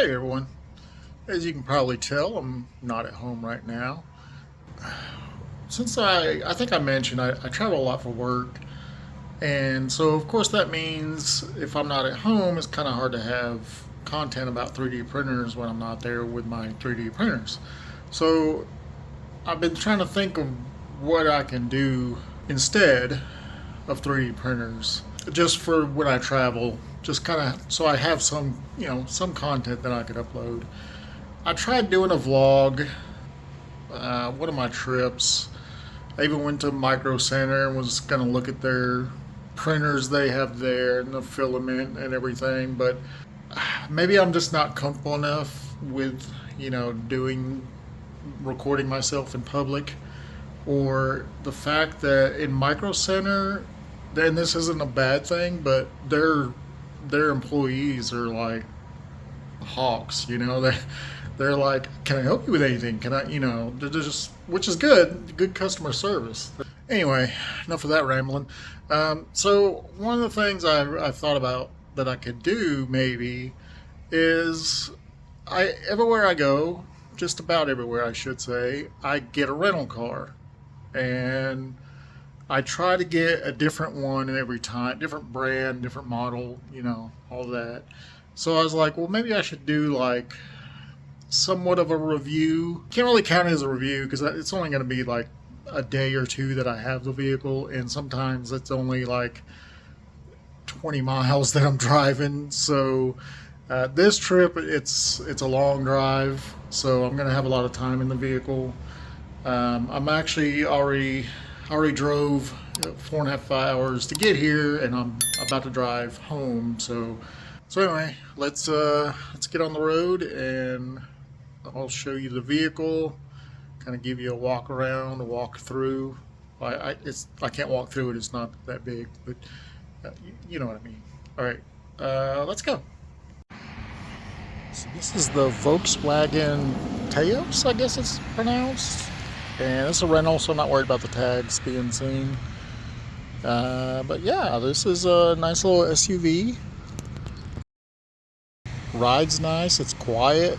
Hey everyone. As you can probably tell, I'm not at home right now. Since I think I mentioned I travel a lot for work, and so of course that means if I'm not at home, it's kind of hard to have content about 3D printers when I'm not there with my 3D printers. So I've been trying to think of what I can do instead of 3D printers, just for when I travel, just kind of so I have some, some content that I could upload. I tried doing a vlog, one of my trips. I even went to Micro Center and was going to look at their printers they have there and the filament and everything. But maybe I'm just not comfortable enough with, doing recording myself in public, or the fact that in Micro Center, and this isn't a bad thing, but their employees are like hawks. They're like, "Can I help you with anything? Can I?" They're just, which is good customer service. Anyway, enough of that rambling. So one of the things I've thought about that I could do maybe is everywhere I go, just about everywhere I should say, I get a rental car, and I try to get a different one every time, different brand, different model, all that. So I was like, well, maybe I should do like somewhat of a review. Can't really count it as a review because it's only going to be like a day or two that I have the vehicle, and sometimes it's only like 20 miles that I'm driving. So this trip, it's a long drive, so I'm going to have a lot of time in the vehicle. I'm actually already drove 4.5 hours to get here, and I'm about to drive home. So anyway, let's get on the road, and I'll show you the vehicle, kind of give you a walk around, a walk through. I can't walk through it; it's not that big, but you know what I mean. All right, let's go. So this is the Volkswagen Taos, I guess it's pronounced, and it's a rental, so I'm not worried about the tags being seen. But yeah, this is a nice little SUV. Rides nice. It's quiet.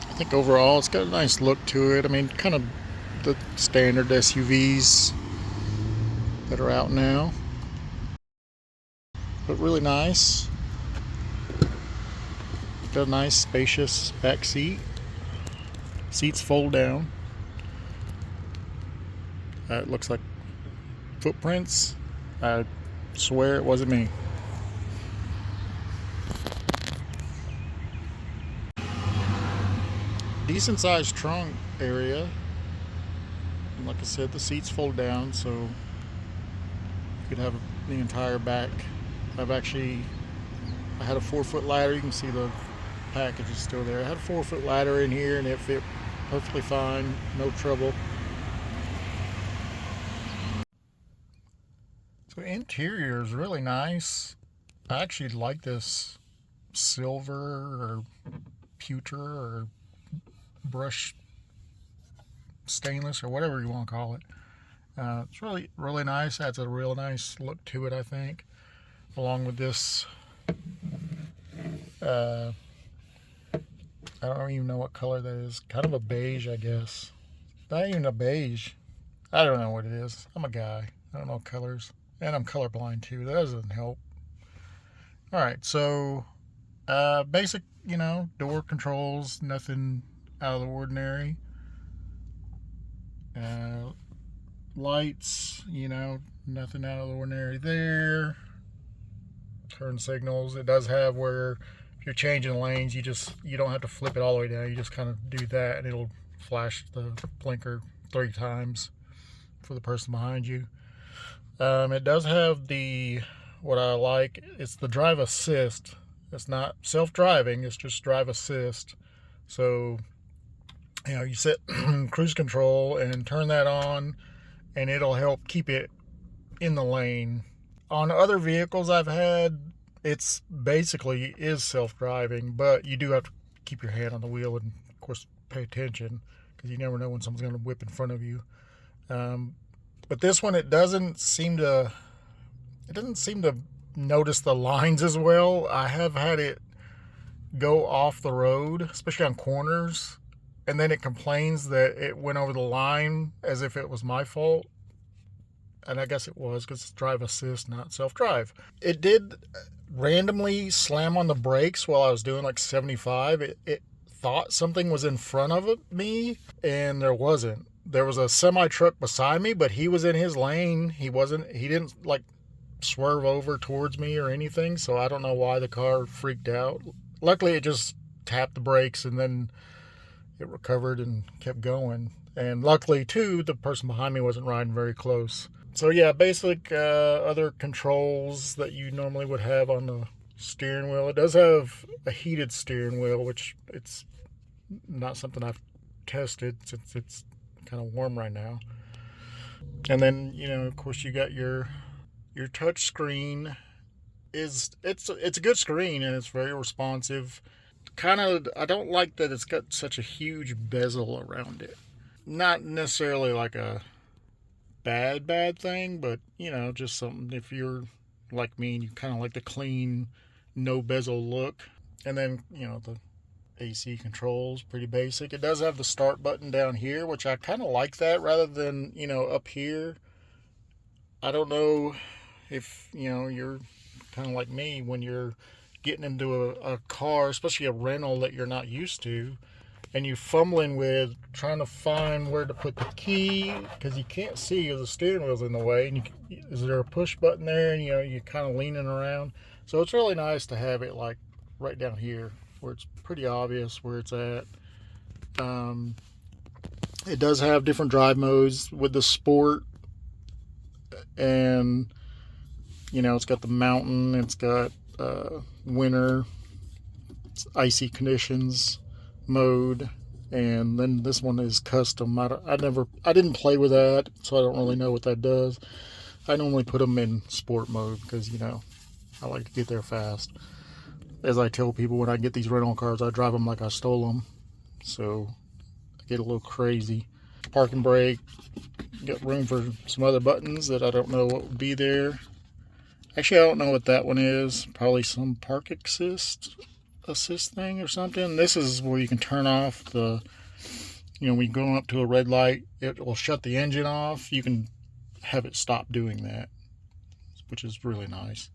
I think overall it's got a nice look to it. I mean, kind of the standard SUVs that are out now, but really nice. Got a nice spacious back seat. Seats fold down. It looks like footprints. I swear it wasn't me. Decent sized trunk area. And like I said, the seats fold down, so you could have the entire back. I had a 4-foot ladder. You can see the package is still there. I had a 4-foot ladder in here, and it fit perfectly fine, no trouble. So interior is really nice. I actually like this silver or pewter or brush stainless or whatever you want to call it. It's really nice. Adds a real nice look to it, I think. Along with this, I don't even know what color that is. Kind of a beige, I guess. Not even a beige. I don't know what it is. I'm a guy. I don't know colors. And I'm colorblind too. That doesn't help. Alright, so basic, door controls, nothing out of the ordinary. Lights, nothing out of the ordinary there. Turn signals. It does have where if you're changing lanes, you don't have to flip it all the way down. You just kind of do that, and it'll flash the blinker 3 times for the person behind you. It does have what I like, it's the drive assist. It's not self-driving, it's just drive assist. So, you set cruise control and turn that on, and it'll help keep it in the lane. On other vehicles I've had, it's basically is self-driving, but you do have to keep your hand on the wheel and, of course, pay attention, because you never know when someone's going to whip in front of you. But this one, it doesn't seem to it doesn't seem to notice the lines as well. I have had it go off the road, especially on corners, and then it complains that it went over the line as if it was my fault. And I guess it was because it's drive assist, not self drive. It did randomly slam on the brakes while I was doing like 75. It thought something was in front of me, and there wasn't. There was a semi truck beside me, but he was in his lane. He didn't like swerve over towards me or anything, so I don't know why the car freaked out. Luckily, it just tapped the brakes and then it recovered and kept going. And luckily, too, the person behind me wasn't riding very close. So yeah, basic other controls that you normally would have on the steering wheel. It does have a heated steering wheel, which it's not something I've tested since it's kind of warm right now. And then, of course, you got your touch screen. It's a good screen and it's very responsive. I don't like that it's got such a huge bezel around it. Not necessarily like a bad thing, but just something if you're like me and you kind of like the clean, no bezel look. And then the AC controls pretty basic. It does have the start button down here, which I kind of like that rather than up here. I don't know if you're kind of like me when you're getting into a car, especially a rental that you're not used to, and you're fumbling with trying to find where to put the key because you can't see because the steering wheel's in the way. And is there a push button there? And you're kind of leaning around. So it's really nice to have it like right down here where it's pretty obvious where it's at. It does have different drive modes with the sport, and it's got the mountain, it's got winter, it's icy conditions mode, and then this one is custom. I didn't play with that, so I don't really know what that does. I normally put them in sport mode because I like to get there fast. As I tell people, when I get these rental cars, I drive them like I stole them, so I get a little crazy. Parking brake, got room for some other buttons that I don't know what would be there. Actually, I don't know what that one is. Probably some park assist thing or something. This is where you can turn off the, when you go up to a red light, it will shut the engine off. You can have it stop doing that, which is really nice.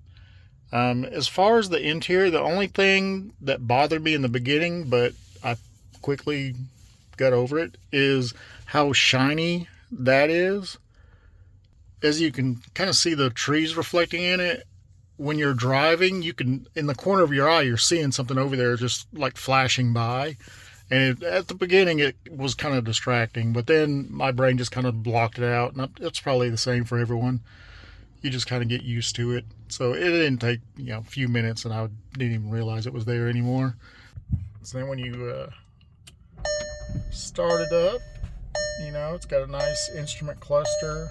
As far as the interior, the only thing that bothered me in the beginning, but I quickly got over it, is how shiny that is. As you can kind of see the trees reflecting in it, when you're driving, you can, in the corner of your eye, you're seeing something over there just like flashing by. And at the beginning, it was kind of distracting, but then my brain just kind of blocked it out. And it's probably the same for everyone. You just kind of get used to it. So it didn't take a few minutes, and I didn't even realize it was there anymore. So then when you start it up, it's got a nice instrument cluster.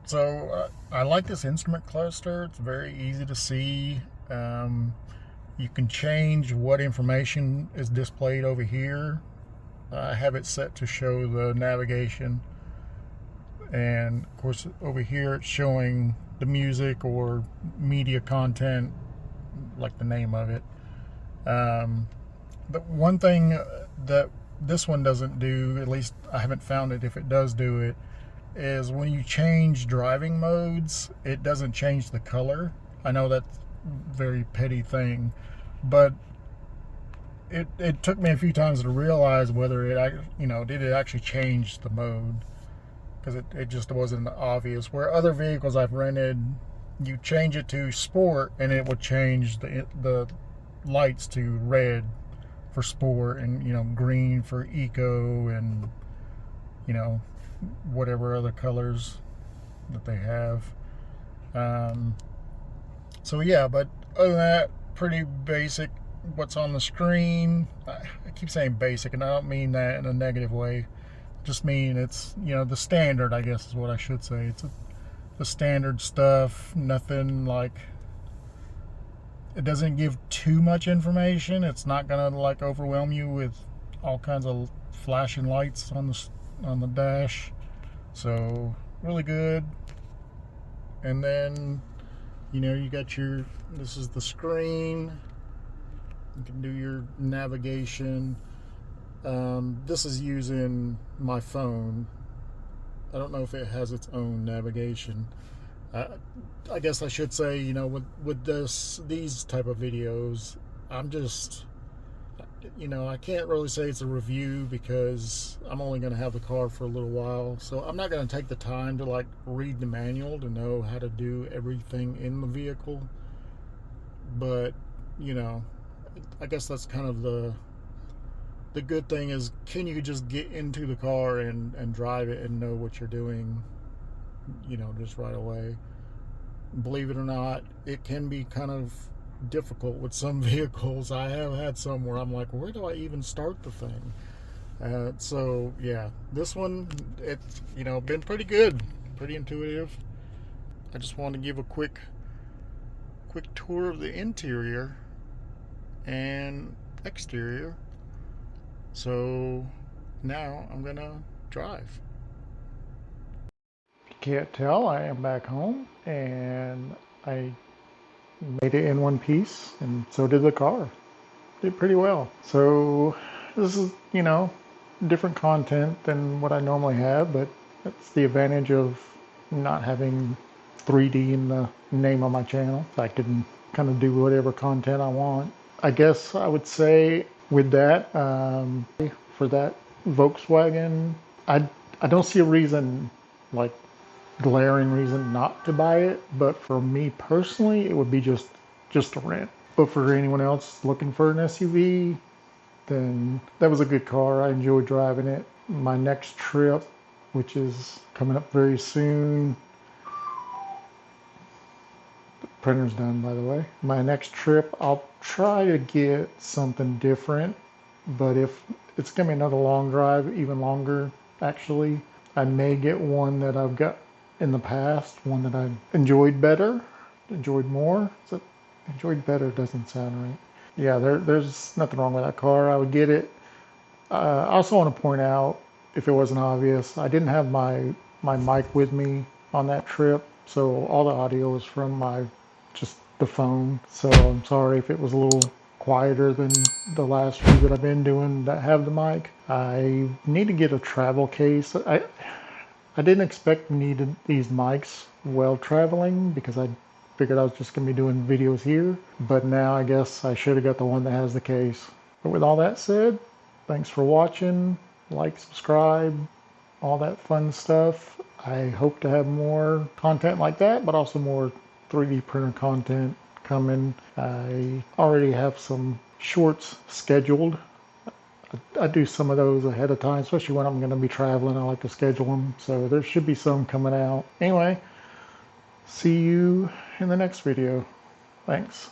So I like this instrument cluster. It's very easy to see. You can change what information is displayed over here. I have it set to show the navigation, and of course over here it's showing the music or media content, like the name of it. But one thing that this one doesn't do, at least I haven't found it if it does do it, is when you change driving modes, it doesn't change the color. I know that's a very petty thing, but it took me a few times to realize whether it, did it actually change the mode, because it just wasn't obvious. Where other vehicles I've rented, you change it to sport and it would change the lights to red for sport and green for eco and whatever other colors that they have. So yeah, but other than that, pretty basic. What's on the screen, I keep saying basic, and I don't mean that in a negative way. Just mean it's the standard, I guess is what I should say. It's the standard stuff. Nothing like, it doesn't give too much information. It's not gonna like overwhelm you with all kinds of flashing lights on the dash. So really good. And then You know, you got your, this is the screen. You can do your navigation. This is using my phone. I don't know if it has its own navigation. I, I guess I should say, you know, with these type of videos, I'm just, you know, I can't really say it's a review because I'm only going to have the car for a little while. So I'm not going to take the time to like read the manual to know how to do everything in the vehicle. But, you know, I guess that's kind of the good thing is, can you just get into the car and drive it and know what you're doing, you know, just right away. Believe it or not, it can be kind of difficult with some vehicles. I have had some where I'm like, where do I even start the thing? So yeah, this one, it's, you know, been pretty good, pretty intuitive. I just wanted to give a quick tour of the interior and exterior. So now I'm gonna drive. If you can't tell, I am back home and I made it in one piece, and so did the car. Did pretty well. So this is, you know, different content than what I normally have, but that's the advantage of not having 3D in the name of my channel. I can kind of do whatever content I want. I guess I would say with that, for that Volkswagen, I, I don't see a reason, like glaring reason not to buy it, but for me personally, it would be just a rent. But for anyone else looking for an SUV, then that was a good car. I enjoyed driving it. My next trip, which is coming up very soon, the printer's done by the way. My next trip, I'll try to get something different, but if it's gonna be another long drive, even longer actually, I may get one that I've got in the past, one that I've enjoyed better, enjoyed more. So enjoyed better doesn't sound right. Yeah, there's nothing wrong with that car. I would get it. I also want to point out, if it wasn't obvious, I didn't have my mic with me on that trip, so all the audio is from just the phone. So I'm sorry if it was a little quieter than the last few that I've been doing that have the mic. I need to get a travel case. I didn't expect to need these mics while traveling because I figured I was just going to be doing videos here. But now I guess I should have got the one that has the case. But with all that said, thanks for watching. Like, subscribe, all that fun stuff. I hope to have more content like that, but also more 3D printer content coming. I already have some shorts scheduled. I do some of those ahead of time, especially when I'm going to be traveling. I like to schedule them, so there should be some coming out. Anyway, see you in the next video. Thanks.